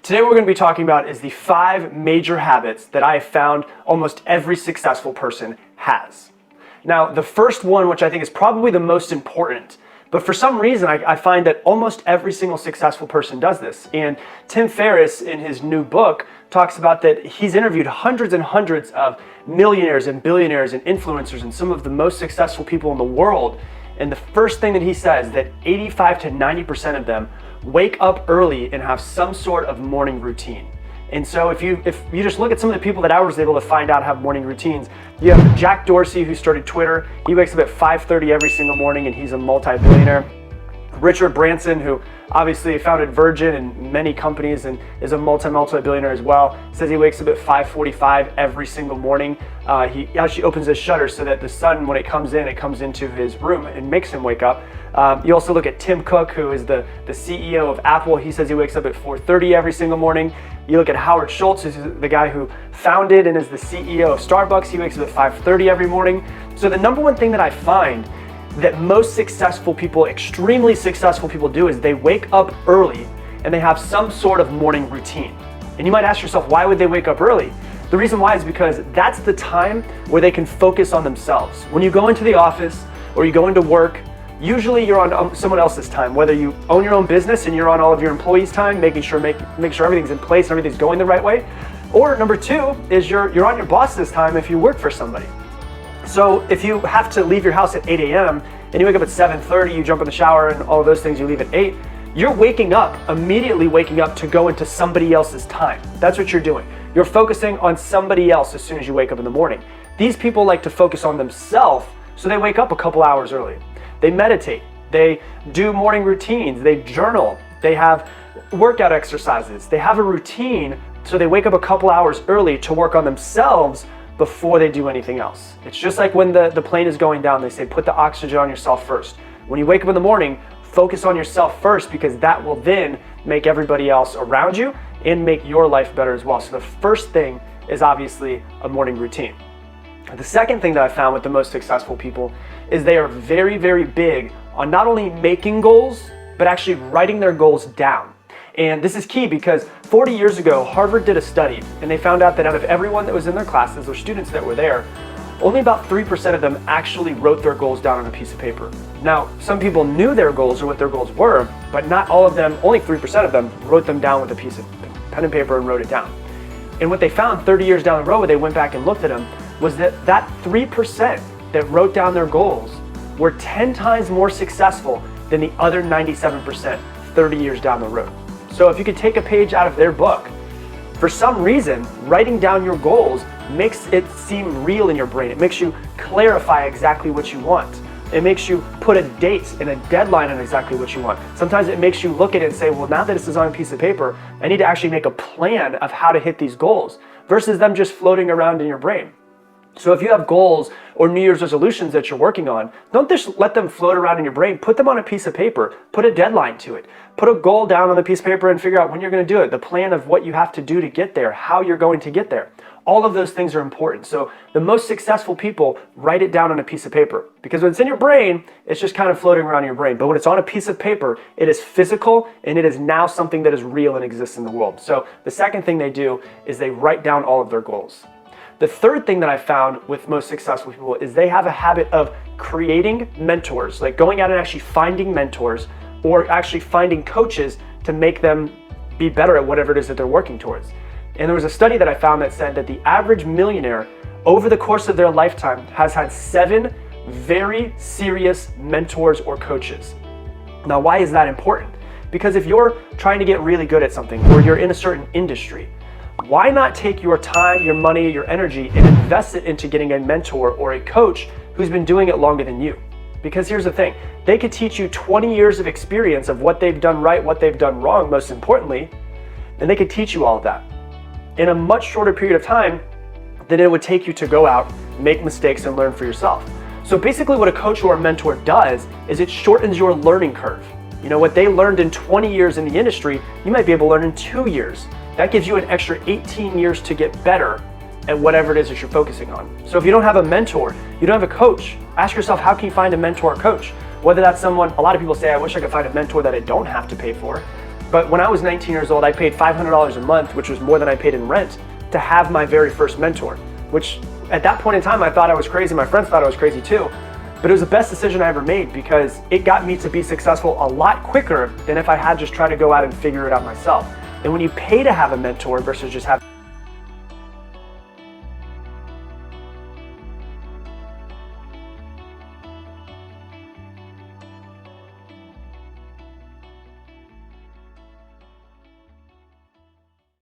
Today what we're going to be talking about is the 5 major habits that I have found almost every successful person has. Now, the first one, which I think is probably the most important, but for some reason I find that almost every single successful person does this. And Tim Ferriss, in his new book, talks about that he's interviewed hundreds and hundreds of millionaires and billionaires and influencers and some of the most successful people in the world. And the first thing that he says that 85 to 90% of them wake up early and have some sort of morning routine. And so if you just look at some of the people that I was able to find out have morning routines, you have Jack Dorsey, who started Twitter. He wakes up at 5:30 every single morning and he's a multi-billionaire. Richard Branson, who obviously founded Virgin and many companies and is a multi-billionaire as well, says he wakes up at 5:45 every single morning. He actually opens his shutters so that the sun, when it comes into his room and makes him wake up. You also look at Tim Cook, who is the CEO of Apple. He says he wakes up at 4:30 every single morning. You look at Howard Schultz, who's the guy who founded and is the CEO of Starbucks. He wakes up at 5:30 every morning. So the number one thing that I find that most successful people, extremely successful people do is they wake up early and they have some sort of morning routine. And you might ask yourself, why would they wake up early? The reason why is because that's the time where they can focus on themselves. When you go into the office or you go into work, usually you're on someone else's time, whether you own your own business and you're on all of your employees' time, make sure everything's in place and everything's going the right way. Or number 2 is you're on your boss's time if you work for somebody. So if you have to leave your house at 8 a.m. and you wake up at 7:30, you jump in the shower and all of those things, you leave at 8, you're immediately waking up to go into somebody else's time. That's what you're doing. You're focusing on somebody else as soon as you wake up in the morning. These people like to focus on themselves, so they wake up a couple hours early. They meditate, they do morning routines, they journal, they have workout exercises, they have a routine, so they wake up a couple hours early to work on themselves before they do anything else. It's just like when the plane is going down, they say put the oxygen on yourself first. When you wake up in the morning, focus on yourself first, because that will then make everybody else around you and make your life better as well. So the first thing is obviously a morning routine. The second thing that I found with the most successful people is they are very, very big on not only making goals, but actually writing their goals down. And this is key because 40 years ago, Harvard did a study and they found out that out of everyone that was in their classes or students that were there, only about 3% of them actually wrote their goals down on a piece of paper. Now, some people knew their goals or what their goals were, but not all of them, only 3% of them wrote them down with a piece of pen and paper and wrote it down. And what they found 30 years down the road when they went back and looked at them was that 3% that wrote down their goals were 10 times more successful than the other 97% 30 years down the road. So if you could take a page out of their book, for some reason, writing down your goals makes it seem real in your brain. It makes you clarify exactly what you want. It makes you put a date and a deadline on exactly what you want. Sometimes it makes you look at it and say, well, now that this is on a piece of paper, I need to actually make a plan of how to hit these goals versus them just floating around in your brain. So if you have goals or New Year's resolutions that you're working on, don't just let them float around in your brain. Put them on a piece of paper. Put a deadline to it. Put a goal down on the piece of paper and figure out when you're going to do it, the plan of what you have to do to get there, how you're going to get there. All of those things are important. So the most successful people write it down on a piece of paper, because when it's in your brain, it's just kind of floating around in your brain. But when it's on a piece of paper, it is physical and it is now something that is real and exists in the world. So the second thing they do is they write down all of their goals. The third thing that I found with most successful people is they have a habit of creating mentors, like going out and actually finding mentors or actually finding coaches to make them be better at whatever it is that they're working towards. And there was a study that I found that said that the average millionaire over the course of their lifetime has had 7 very serious mentors or coaches. Now, why is that important? Because if you're trying to get really good at something or you're in a certain industry, why not take your time, your money, your energy and invest it into getting a mentor or a coach who's been doing it longer than you? Because here's the thing, they could teach you 20 years of experience of what they've done right, what they've done wrong, most importantly, and they could teach you all of that in a much shorter period of time than it would take you to go out, make mistakes and learn for yourself. So basically what a coach or a mentor does is it shortens your learning curve. You know, what they learned in 20 years in the industry, you might be able to learn in 2 years. That gives you an extra 18 years to get better at whatever it is that you're focusing on. So if you don't have a mentor, you don't have a coach, ask yourself, how can you find a mentor or coach? Whether that's someone, a lot of people say, I wish I could find a mentor that I don't have to pay for. But when I was 19 years old, I paid $500 a month, which was more than I paid in rent, to have my very first mentor, which at that point in time, I thought I was crazy. My friends thought I was crazy too. But it was the best decision I ever made because it got me to be successful a lot quicker than if I had just tried to go out and figure it out myself. And when you pay to have a mentor versus just have